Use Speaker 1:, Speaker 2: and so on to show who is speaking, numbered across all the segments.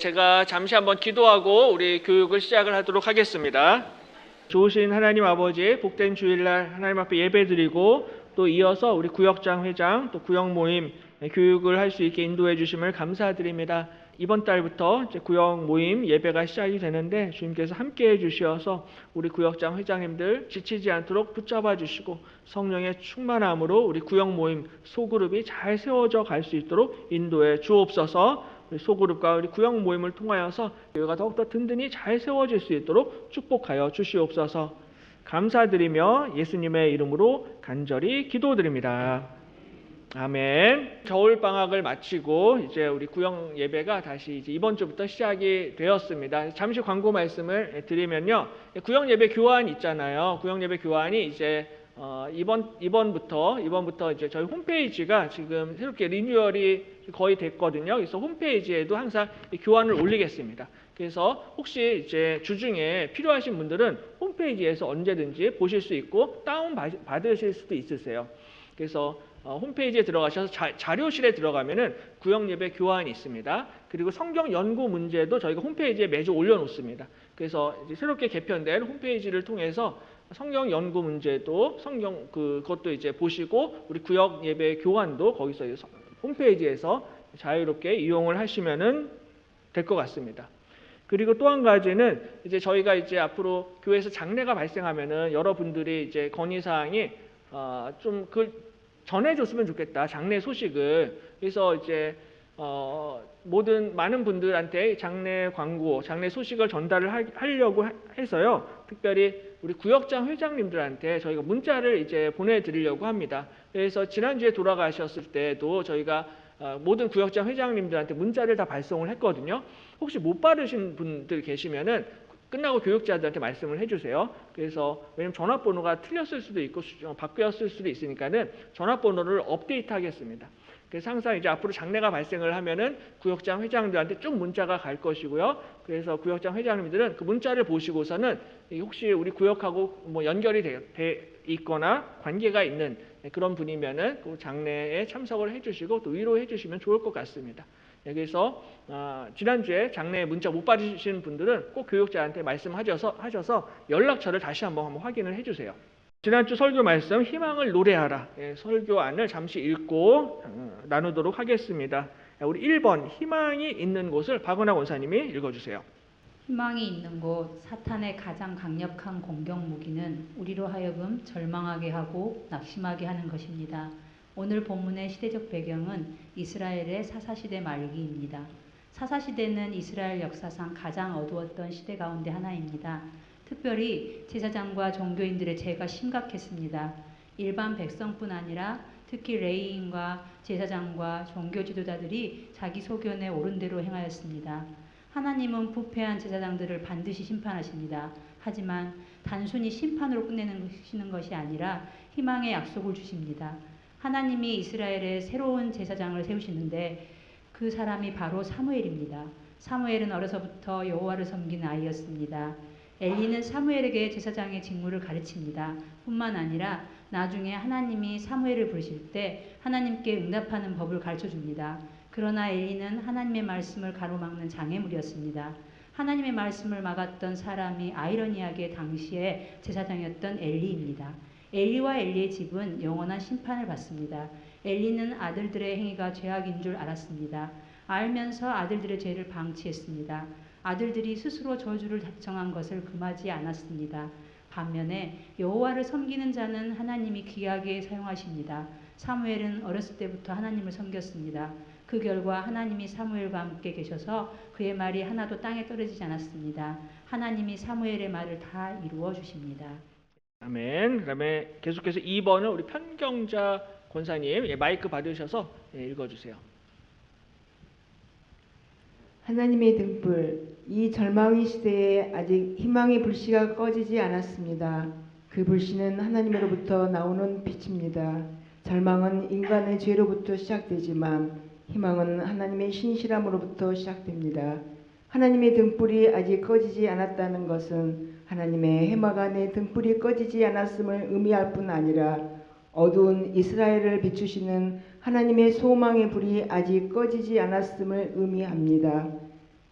Speaker 1: 제가 잠시 한번 기도하고 우리 교육을 시작을 하도록 하겠습니다. 좋으신 하나님 아버지, 복된 주일날 하나님 앞에 예배드리고 또 이어서 우리 구역장 회장 또 구역 모임 교육을 할 수 있게 인도해 주심을 감사드립니다. 이번 달부터 이제 구역 모임 예배가 시작이 되는데 주님께서 함께해 주셔서 우리 구역장 회장님들 지치지 않도록 붙잡아 주시고 성령의 충만함으로 우리 구역 모임 소그룹이 잘 세워져 갈 수 있도록 인도해 주옵소서. 우리 소그룹과 우리 구역 모임을 통하여서 교회가 더욱더 든든히 잘 세워질 수 있도록 축복하여 주시옵소서. 감사드리며 예수님의 이름으로 간절히 기도드립니다. 아멘. 겨울 방학을 마치고 이제 우리 구역 예배가 다시 이제 이번 주부터 시작이 되었습니다. 잠시 광고 말씀을 드리면요, 구역 예배 교환 있잖아요. 구역 예배 교환이 이제 이번부터 이제 저희 홈페이지가 지금 새롭게 리뉴얼이 거의 됐거든요. 그래서 홈페이지에도 항상 교환을 올리겠습니다. 그래서 혹시 이제 주중에 필요하신 분들은 홈페이지에서 언제든지 보실 수 있고 다운 받으실 수도 있으세요. 그래서 홈페이지에 들어가셔서 자료실에 들어가면은 구역 예배 교환이 있습니다. 그리고 성경 연구 문제도 저희가 홈페이지에 매주 올려놓습니다. 그래서 이제 새롭게 개편된 홈페이지를 통해서 성경 연구 문제도 그것도 이제 보시고 우리 구역 예배 교환도 거기서 홈페이지에서 자유롭게 이용을 하시면은 될 것 같습니다. 그리고 또 한 가지는 이제 저희가 이제 앞으로 교회에서 장례가 발생하면은 여러분들이 이제 건의사항이 좀 전해줬으면 좋겠다, 장례 소식을. 그래서 이제 많은 분들한테 장례 광고, 장례 소식을 전달을 하려고 해서요. 특별히 우리 구역장 회장님들한테 저희가 문자를 이제 보내드리려고 합니다. 그래서 지난주에 돌아가셨을 때도 저희가 모든 구역장 회장님들한테 문자를 다 발송을 했거든요. 혹시 못 받으신 분들 계시면은 끝나고 교육자들한테 말씀을 해주세요. 그래서 왜냐면 전화번호가 틀렸을 수도 있고 바뀌었을 수도 있으니까는 전화번호를 업데이트하겠습니다. 그래서 항상 이제 앞으로 장례가 발생을 하면은 구역장 회장들한테 쭉 문자가 갈 것이고요. 그래서 구역장 회장님들은 그 문자를 보시고서는 혹시 우리 구역하고 뭐 연결이 돼 있거나 관계가 있는 그런 분이면은 그 장례에 참석을 해주시고 또 위로해 주시면 좋을 것 같습니다. 그래서 지난주에 장례 문자 못 받으신 분들은 꼭 교육자한테 말씀하셔서 연락처를 다시 한번 확인을 해주세요. 지난주 설교 말씀 희망을 노래하라, 설교안을 잠시 읽고 나누도록 하겠습니다. 우리 1번 희망이 있는 곳을 박은하 원사님이 읽어주세요.
Speaker 2: 희망이 있는 곳, 사탄의 가장 강력한 공격 무기는 우리로 하여금 절망하게 하고 낙심하게 하는 것입니다. 오늘 본문의 시대적 배경은 이스라엘의 사사시대 말기입니다. 사사시대는 이스라엘 역사상 가장 어두웠던 시대 가운데 하나입니다. 특별히 제사장과 종교인들의 죄가 심각했습니다. 일반 백성뿐 아니라 특히 레위인과 제사장과 종교 지도자들이 자기 소견에 옳은 대로 행하였습니다. 하나님은 제사장들을 반드시 심판하십니다. 하지만 단순히 심판으로 끝내시는 것이 아니라 희망의 약속을 주십니다. 하나님이 이스라엘에 새로운 제사장을 세우시는데 그 사람이 바로 사무엘입니다. 사무엘은 어려서부터 여호와를 섬기는 아이였습니다. 엘리는 사무엘에게 제사장의 직무를 가르칩니다. 뿐만 아니라 나중에 하나님이 사무엘을 부르실 때 하나님께 응답하는 법을 가르쳐줍니다. 그러나 엘리는 하나님의 말씀을 가로막는 장애물이었습니다. 하나님의 말씀을 막았던 사람이 아이러니하게 당시에 제사장이었던 엘리입니다. 엘리와 엘리의 집은 영원한 심판을 받습니다. 엘리는 아들들의 행위가 죄악인 줄 알았습니다. 알면서 아들들의 죄를 방치했습니다. 아들들이 스스로 저주를 정한 것을 금하지 않았습니다. 반면에 여호와를 섬기는 자는 하나님이 귀하게 사용하십니다. 사무엘은 어렸을 때부터 하나님을 섬겼습니다. 그 결과 하나님이 사무엘과 함께 계셔서 그의 말이 하나도 땅에 떨어지지 않았습니다. 하나님이 사무엘의 말을 다 이루어 주십니다.
Speaker 1: 아멘. 그다음에 계속해서 2번은 우리 편경자 권사님 마이크 받으셔서 읽어주세요.
Speaker 3: 하나님의 등불, 이 절망의 시대에 아직 희망의 불씨가 꺼지지 않았습니다. 그 불씨는 하나님으로부터 나오는 빛입니다. 절망은 인간의 죄로부터 시작되지만 희망은 하나님의 신실함으로부터 시작됩니다. 하나님의 등불이 아직 꺼지지 않았다는 것은 하나님의 해막 안에 등불이 꺼지지 않았음을 의미할 뿐 아니라 어두운 이스라엘을 비추시는 하나님의 소망의 불이 아직 꺼지지 않았음을 의미합니다.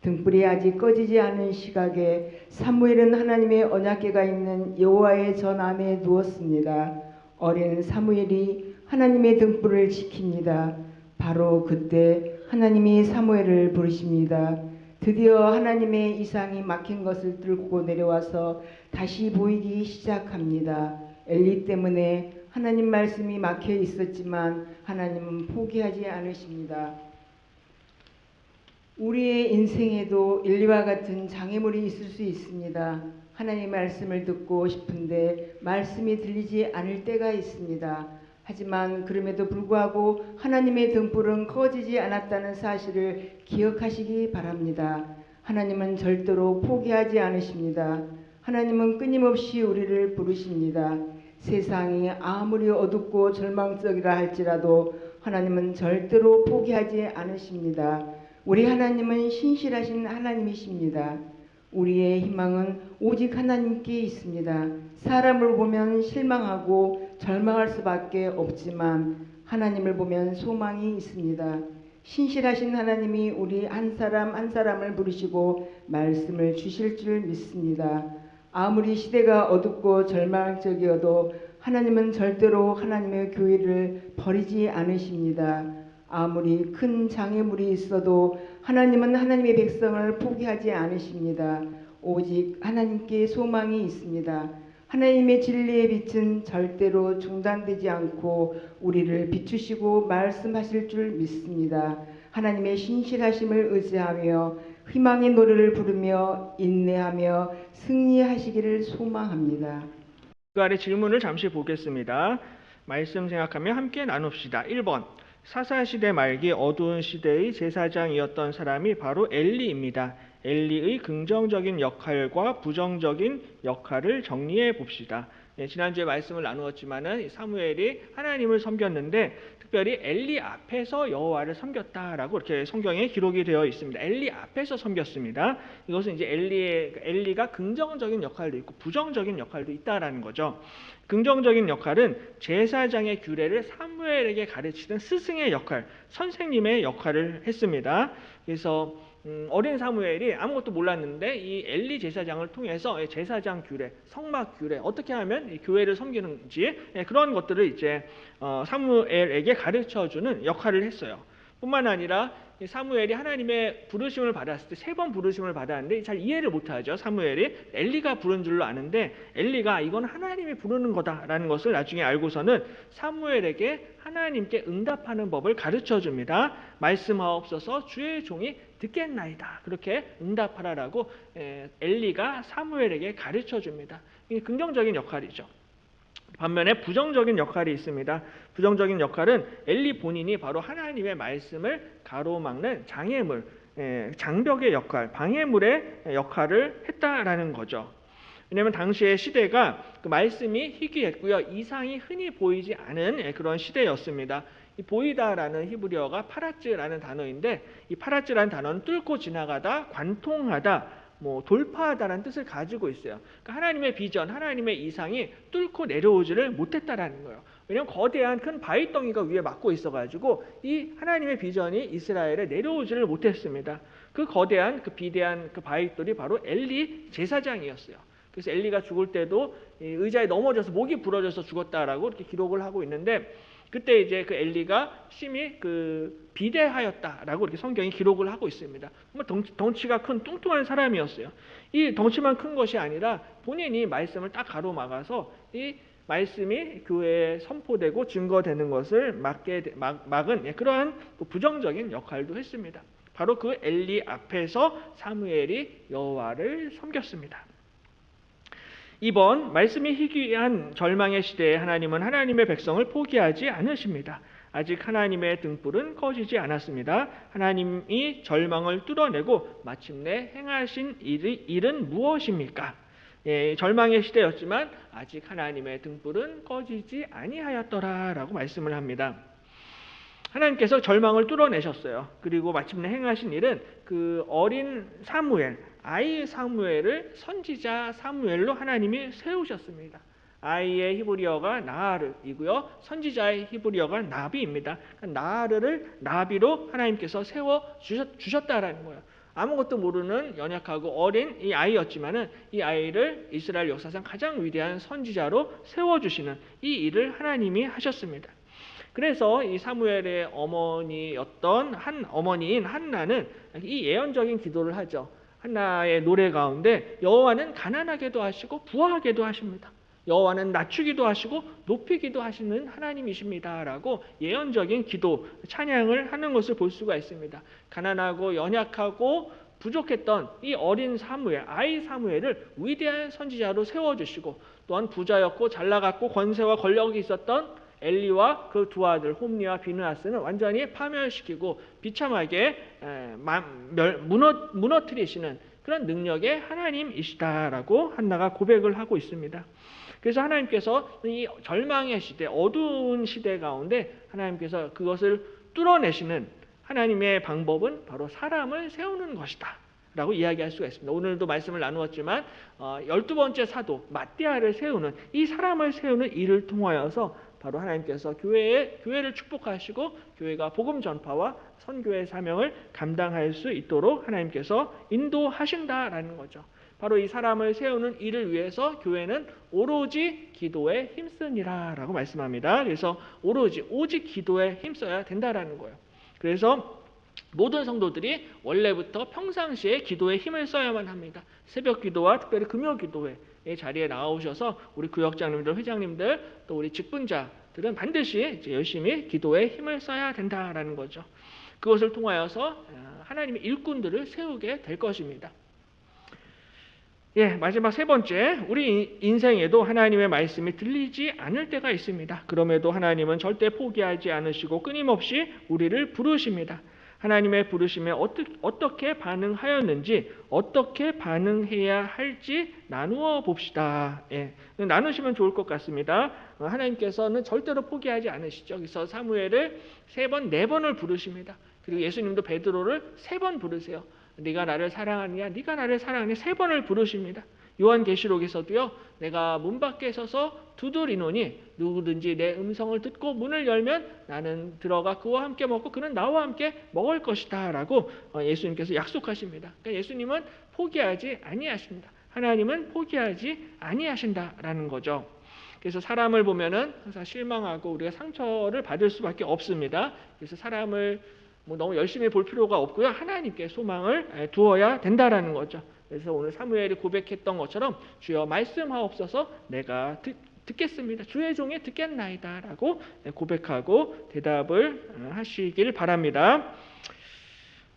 Speaker 3: 등불이 아직 꺼지지 않은 시각에 사무엘은 하나님의 언약궤가 있는 여호와의 전 안에 누웠습니다. 어린 사무엘이 하나님의 등불을 지킵니다. 바로 그때 하나님이 사무엘을 부르십니다. 드디어 하나님의 이상이 막힌 것을 뚫고 내려와서 다시 보이기 시작합니다. 엘리 때문에 하나님 말씀이 막혀 있었지만 하나님은 포기하지 않으십니다. 우리의 인생에도 엘리와 같은 장애물이 있을 수 있습니다. 하나님의 말씀을 듣고 싶은데 말씀이 들리지 않을 때가 있습니다. 하지만 그럼에도 불구하고 하나님의 등불은 꺼지지 않았다는 사실을 기억하시기 바랍니다. 하나님은 절대로 포기하지 않으십니다. 하나님은 끊임없이 우리를 부르십니다. 세상이 아무리 어둡고 절망적이라 할지라도 하나님은 절대로 포기하지 않으십니다. 우리 하나님은 신실하신 하나님이십니다. 우리의 희망은 오직 하나님께 있습니다. 사람을 보면 실망하고 절망할 수밖에 없지만 하나님을 보면 소망이 있습니다. 신실하신 하나님이 우리 한 사람 한 사람을 부르시고 말씀을 주실 줄 믿습니다. 아무리 시대가 어둡고 절망적이어도 하나님은 절대로 하나님의 교회를 버리지 않으십니다. 아무리 큰 장애물이 있어도 하나님은 하나님의 백성을 포기하지 않으십니다. 오직 하나님께 소망이 있습니다. 하나님의 진리의 빛은 절대로 중단되지 않고 우리를 비추시고 말씀하실 줄 믿습니다. 하나님의 신실하심을 의지하며 희망의 노래를 부르며 인내하며 승리하시기를 소망합니다.
Speaker 1: 그 아래 질문을 잠시 보겠습니다. 말씀 생각하며 함께 나눕시다. 1번. 사사시대 말기 어두운 시대의 제사장이었던 사람이 바로 엘리입니다. 엘리의 긍정적인 역할과 부정적인 역할을 정리해 봅시다. 지난주에 말씀을 나누었지만은 사무엘이 하나님을 섬겼는데 특별히 엘리 앞에서 여호와를 섬겼다라고 이렇게 성경에 기록이 되어 있습니다. 엘리 앞에서 섬겼습니다. 이것은 이제 엘리가 긍정적인 역할도 있고 부정적인 역할도 있다라는 거죠. 긍정적인 역할은 제사장의 규례를 사무엘에게 가르치는 스승의 역할, 선생님의 역할을 했습니다. 그래서 어린 사무엘이 아무것도 몰랐는데 이 엘리 제사장을 통해서 제사장 규례, 성막 규례, 어떻게 하면 이 교회를 섬기는지 그런 것들을 이제 사무엘에게 가르쳐주는 역할을 했어요. 뿐만 아니라 사무엘이 하나님의 부르심을 받았을 때 3번 부르심을 받았는데 잘 이해를 못하죠. 사무엘이 엘리가 부른 줄로 아는데 엘리가 이건 하나님이 부르는 거다라는 것을 나중에 알고서는 사무엘에게 하나님께 응답하는 법을 가르쳐줍니다. 말씀하옵소서 주의 종이 듣겠나이다. 그렇게 응답하라라고 엘리가 사무엘에게 가르쳐줍니다. 이게 긍정적인 역할이죠. 반면에 부정적인 역할이 있습니다. 부정적인 역할은 엘리 본인이 바로 하나님의 말씀을 가로막는 장애물, 장벽의 역할, 방해물의 역할을 했다라는 거죠. 왜냐하면 당시의 시대가 그 말씀이 희귀했고요. 이상이 흔히 보이지 않은 그런 시대였습니다. 이 보이다라는 히브리어가 파라츠라는 단어인데 이 파라츠라는 단어는 뚫고 지나가다, 관통하다, 돌파하다라는 뜻을 가지고 있어요. 그러니까 하나님의 비전, 하나님의 이상이 뚫고 내려오지를 못했다라는 거예요. 왜냐하면 거대한 큰 바위덩이가 위에 막고 있어가지고 이 하나님의 비전이 이스라엘에 내려오지를 못했습니다. 그 거대한, 그 비대한 그 바위돌이 바로 엘리 제사장이었어요. 그래서 엘리가 죽을 때도 의자에 넘어져서 목이 부러져서 죽었다라고 이렇게 기록을 하고 있는데 그때 이제 그 엘리가 심히 그 비대하였다라고 이렇게 성경이 기록을 하고 있습니다. 정말 덩치가 큰 뚱뚱한 사람이었어요. 이 덩치만 큰 것이 아니라 본인이 말씀을 딱 가로막아서 이 말씀이 교회에 선포되고 증거되는 것을 막은 그러한 부정적인 역할도 했습니다. 바로 그 엘리 앞에서 사무엘이 여호와를 섬겼습니다. 2번, 말씀이 희귀한 절망의 시대에 하나님은 하나님의 백성을 포기하지 않으십니다. 아직 하나님의 등불은 꺼지지 않았습니다. 하나님이 절망을 뚫어내고 마침내 행하신 일은 무엇입니까? 절망의 시대였지만 아직 하나님의 등불은 꺼지지 아니하였더라라고 말씀을 합니다. 하나님께서 절망을 뚫어내셨어요. 그리고 마침내 행하신 일은 그 어린 사무엘, 아이 사무엘을 선지자 사무엘로 하나님이 세우셨습니다. 아이의 히브리어가 나하르이고요. 선지자의 히브리어가 나비입니다. 나하르를 나비로 하나님께서 세워 주셨다라는 거예요. 아무것도 모르는 연약하고 어린 이 아이였지만은 이 아이를 이스라엘 역사상 가장 위대한 선지자로 세워주시는 이 일을 하나님이 하셨습니다. 그래서 이 사무엘의 어머니였던 어머니인 한나는 이 예언적인 기도를 하죠. 한나의 노래 가운데 여호와는 가난하게도 하시고 부하게도 하십니다. 여호와는 낮추기도 하시고 높이기도 하시는 하나님이십니다라고 예언적인 기도, 찬양을 하는 것을 볼 수가 있습니다. 가난하고 연약하고 부족했던 이 어린 사무엘, 아이 사무엘을 위대한 선지자로 세워주시고, 또한 부자였고 잘나갔고 권세와 권력이 있었던 엘리와 그 두 아들 홈리와 비느하스는 완전히 파멸시키고 비참하게 무너뜨리시는 그런 능력의 하나님이시다라고 한나가 고백을 하고 있습니다. 그래서 하나님께서 이 절망의 시대, 어두운 시대 가운데 하나님께서 그것을 뚫어내시는 하나님의 방법은 바로 사람을 세우는 것이다 라고 이야기할 수가 있습니다. 오늘도 말씀을 나누었지만 12번째 사도 마띠아를 세우는, 이 사람을 세우는 일을 통하여서 바로 하나님께서 교회를 축복하시고 교회가 복음 전파와 선교의 사명을 감당할 수 있도록 하나님께서 인도하신다라는 거죠. 바로 이 사람을 세우는 일을 위해서 교회는 오로지 기도에 힘쓰니라 라고 말씀합니다. 그래서 오직 기도에 힘써야 된다라는 거예요. 그래서 모든 성도들이 원래부터 평상시에 기도에 힘을 써야만 합니다. 새벽 기도와 특별히 금요 기도회 자리에 나오셔서 우리 구역장님들, 회장님들, 또 우리 직분자들은 반드시 이제 열심히 기도에 힘을 써야 된다라는 거죠. 그것을 통하여서 하나님의 일꾼들을 세우게 될 것입니다. 마지막 세 번째, 우리 인생에도 하나님의 말씀이 들리지 않을 때가 있습니다. 그럼에도 하나님은 절대 포기하지 않으시고 끊임없이 우리를 부르십니다. 하나님의 부르심에 어떻게 반응하였는지, 어떻게 반응해야 할지 나누어 봅시다. 나누시면 좋을 것 같습니다. 하나님께서는 절대로 포기하지 않으시죠. 그래서 사무엘을 3번, 4번을 부르십니다. 그리고 예수님도 베드로를 3번 부르세요. 네가 나를 사랑하느냐, 네가 나를 사랑하느냐 3번을 부르십니다. 요한계시록에서도요, 내가 문 밖에 서서 두드리노니 누구든지 내 음성을 듣고 문을 열면 나는 들어가 그와 함께 먹고 그는 나와 함께 먹을 것이다 라고 예수님께서 약속하십니다. 그러니까 예수님은 포기하지 아니하십니다. 하나님은 포기하지 아니하신다라는 거죠. 그래서 사람을 보면은 항상 실망하고 우리가 상처를 받을 수밖에 없습니다. 그래서 사람을 너무 열심히 볼 필요가 없고요. 하나님께 소망을 두어야 된다라는 거죠. 그래서 오늘 사무엘이 고백했던 것처럼 주여 말씀하옵소서 내가 듣겠습니다. 주의 종이 듣겠나이다 라고 고백하고 대답을 하시길 바랍니다.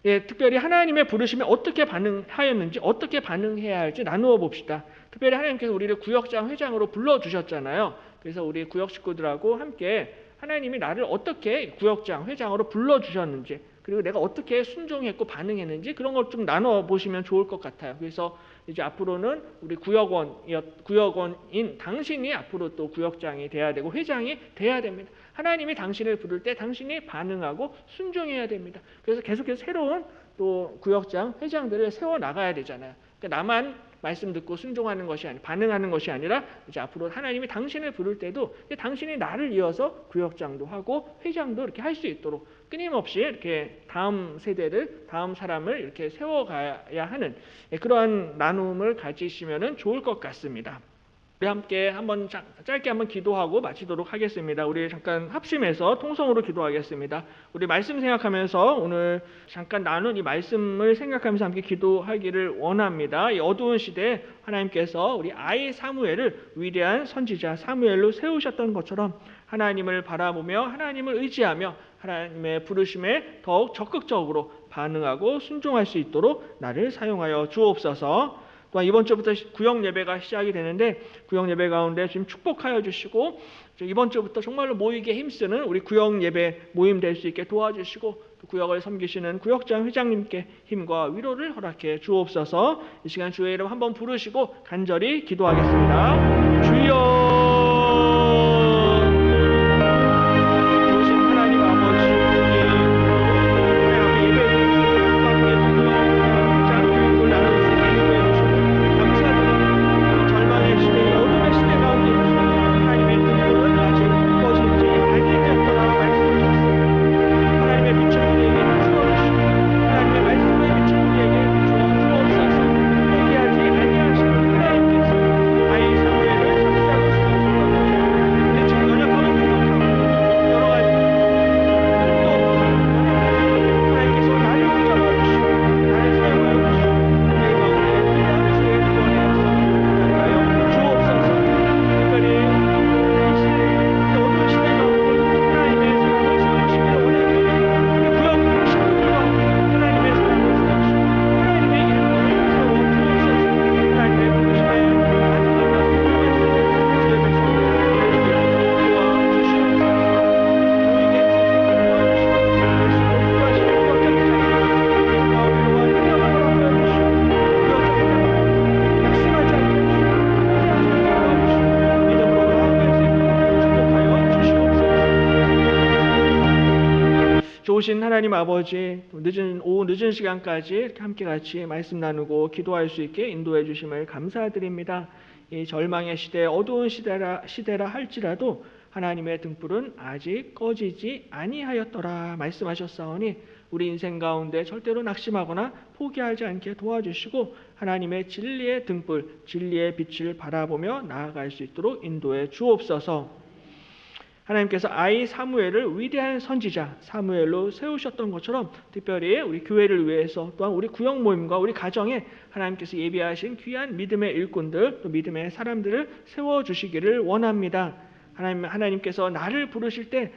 Speaker 1: 특별히 하나님의 부르심에 어떻게 반응하였는지, 어떻게 반응해야 할지 나누어 봅시다. 특별히 하나님께서 우리를 구역장, 회장으로 불러주셨잖아요. 그래서 우리 구역 식구들하고 함께 하나님이 나를 어떻게 구역장, 회장으로 불러주셨는지, 그리고 내가 어떻게 순종했고 반응했는지 그런 걸 좀 나눠 보시면 좋을 것 같아요. 그래서 이제 앞으로는 우리 구역원인 당신이 앞으로 또 구역장이 돼야 되고 회장이 돼야 됩니다. 하나님이 당신을 부를 때 당신이 반응하고 순종해야 됩니다. 그래서 계속해서 새로운 또 구역장, 회장들을 세워 나가야 되잖아요. 그러니까 나만 말씀 듣고 순종하는 것이 아니라, 반응하는 것이 아니라 이제 앞으로 하나님이 당신을 부를 때도 당신이 나를 이어서 구역장도 하고 회장도 이렇게 할 수 있도록 끊임없이 이렇게 다음 세대를, 다음 사람을 이렇게 세워가야 하는 그러한 나눔을 가지시면 좋을 것 같습니다. 우리 함께 한번 짧게 한번 기도하고 마치도록 하겠습니다. 우리 잠깐 합심해서 통성으로 기도하겠습니다. 우리 말씀 생각하면서 오늘 잠깐 나눈 이 말씀을 생각하면서 함께 기도하기를 원합니다. 이 어두운 시대에 하나님께서 우리 아이 사무엘을 위대한 선지자 사무엘로 세우셨던 것처럼 하나님을 바라보며 하나님을 의지하며 하나님의 부르심에 더욱 적극적으로 반응하고 순종할 수 있도록 나를 사용하여 주옵소서. 또한 이번 주부터 구역 예배가 시작이 되는데 구역 예배 가운데 지금 축복하여 주시고 이번 주부터 정말로 모이게 힘쓰는 우리 구역 예배 모임 될 수 있게 도와주시고 구역을 섬기시는 구역장 회장님께 힘과 위로를 허락해 주옵소서. 이 시간 주의 이름 한번 부르시고 간절히 기도하겠습니다. 주여 하나님의 빛을 우리에게 비추어 주시고 하나님의 말씀의 빛을 우리에게 아버지, 오후 늦은 시간까지 이렇게 함께 같이 말씀 나누고 기도할 수 있게 인도해 주심을 감사드립니다. 이 절망의 시대, 어두운 시대라 할지라도 하나님의 등불은 아직 꺼지지 아니하였더라 말씀하셨사오니 우리 인생 가운데 절대로 낙심하거나 포기하지 않게 도와주시고 하나님의 진리의 등불, 진리의 빛을 바라보며 나아갈 수 있도록 인도해 주옵소서. 하나님께서 아이 사무엘을 위대한 선지자 사무엘로 세우셨던 것처럼 특별히 우리 교회를 위해서 또한 우리 구역 모임과 우리 가정에 하나님께서 예비하신 귀한 믿음의 일꾼들 또 믿음의 사람들을 세워주시기를 원합니다. 하나님께서 나를 부르실 때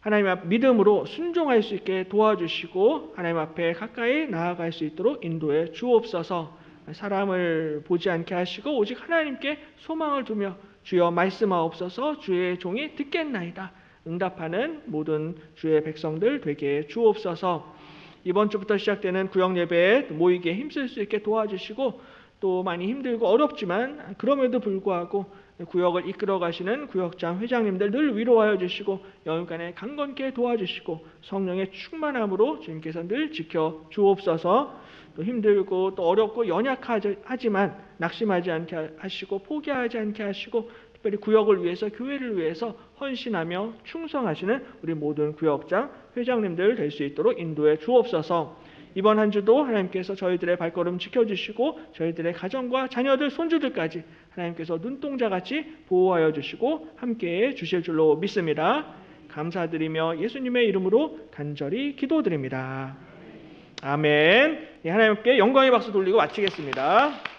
Speaker 1: 하나님 앞 믿음으로 순종할 수 있게 도와주시고 하나님 앞에 가까이 나아갈 수 있도록 인도해 주옵소서. 사람을 보지 않게 하시고 오직 하나님께 소망을 두며 주여 말씀하옵소서 주의 종이 듣겠나이다 응답하는 모든 주의 백성들 되게 주옵소서. 이번 주부터 시작되는 구역 예배에 모이게 힘쓸 수 있게 도와주시고 또 많이 힘들고 어렵지만 그럼에도 불구하고 구역을 이끌어 가시는 구역장 회장님들 늘 위로하여 주시고 영육간에 강건케 도와주시고 성령의 충만함으로 주님께서 늘 지켜 주옵소서. 또 힘들고 또 어렵고 연약하지만 낙심하지 않게 하시고 포기하지 않게 하시고 특별히 구역을 위해서 교회를 위해서 헌신하며 충성하시는 우리 모든 구역장 회장님들 될 수 있도록 인도해 주옵소서. 이번 한 주도 하나님께서 저희들의 발걸음 지켜주시고 저희들의 가정과 자녀들 손주들까지 하나님께서 눈동자같이 보호하여 주시고 함께해 주실 줄로 믿습니다. 감사드리며 예수님의 이름으로 간절히 기도드립니다. 아멘. 하나님께 영광의 박수 돌리고 마치겠습니다.